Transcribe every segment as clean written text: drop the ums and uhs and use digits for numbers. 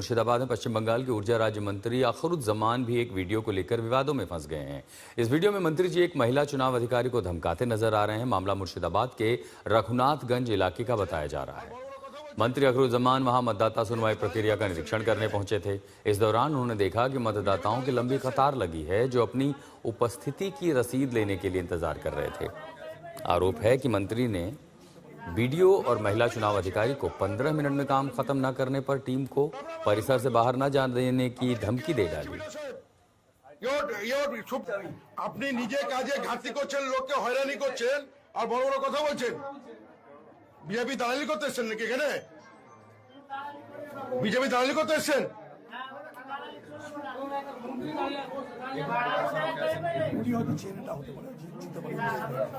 मुर्शिदाबाद में पश्चिम बंगाल के ऊर्जा राज्य मंत्री अखरुज्जमान भी एक वीडियो को लेकर विवादों में फंस गए हैं। इस वीडियो में मंत्री जी एक महिला चुनाव अधिकारी को धमकाते नजर आ रहे हैं। मामला मुर्शिदाबाद के रघुनाथगंज इलाके का बताया जा रहा है। मंत्री अखरुज्जमान वहां मतदाता सुनवाई प्रक्रिया का निरीक्षण करने पहुंचे थे। इस दौरान उन्होंने देखा कि मतदाताओं की लंबी कतार लगी है, जो अपनी उपस्थिति की रसीद लेने के लिए इंतजार कर रहे थे। आरोप है कि मंत्री ने वीडियो और महिला चुनाव अधिकारी को 15 मिनट में काम खत्म न करने पर टीम को परिसर से बाहर न जाने देने की धमकी दे डाली। अपनी निजे काजे घाटी করছেন, লোককে হয়রানি করছেন আর বড় বড় কথা বলছেন। বিজেপি দালালি করতে এসেছেন নাকি এখানে? বিজেপি দালালি করতে এসেছেন?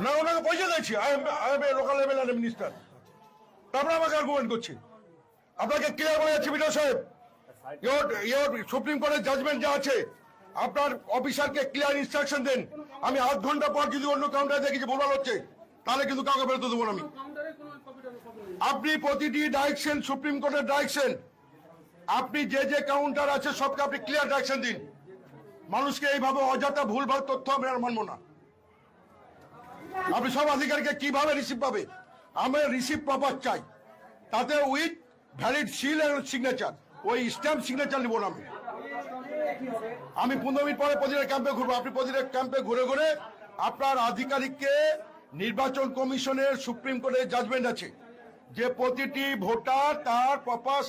না, ওনাকে পয়সা দিয়েছি। I M A local level minister. তারপরে আমাকে আর্গুমেন্ট করছি। আপনাকে ক্লিয়ার বলে যাচ্ছি বিডিও সাহেব, সুপ্রিম কোর্টের জাজমেন্ট যা আছে, আপনার অফিসারকে ক্লিয়ার ইনস্ট্রাকশন দেন। আমি আধ ঘন্টা পর যদি অন্য কাউন্টারে দেখি যে ভুলভাল হচ্ছে, তাহলে কিন্তু কাউকে বেরোতে দেবো না আমি। আপনি প্রতিটি ডাইরেকশন, সুপ্রিম কোর্টের ডাইরেকশন, আপনি যে কাউন্টার আছে সবকে আপনি ক্লিয়ার ডাইরেকশন দিন। মানুষকে এইভাবে অযথা ভুলভাল তথ্য আমরা আর মানব না। আপনি সব আধিকারিককে কিভাবে রিসিভ পাবে? আমরা রিসিভ প্রপার চাই, তাতে উইথ ভ্যালিড সিল এবং সিগনেচার। ওই স্ট্যাম্প সিগনেচার নিব না আমি 15 মিনিট পরে প্রতিটা ক্যাম্পে ঘুরবো। আপনি প্রতিটা ক্যাম্পে ঘুরে ঘুরে আপনার আধিকারিককে, নির্বাচন কমিশনের সুপ্রিম কোর্টের জাজমেন্ট আছে যে প্রতিটি ভোটার তার প্রপার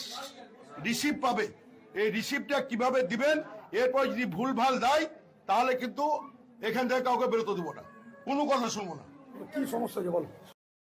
রিসিভ পাবে। এই রিসিভটা কিভাবে দিবেন, এরপর যদি ভুলভাল দেয় তাহলে কিন্তু এখান থেকে কাউকে বেরোতে দেবো না, কোনো কথা শুনবো না। কি সমস্যা বলো?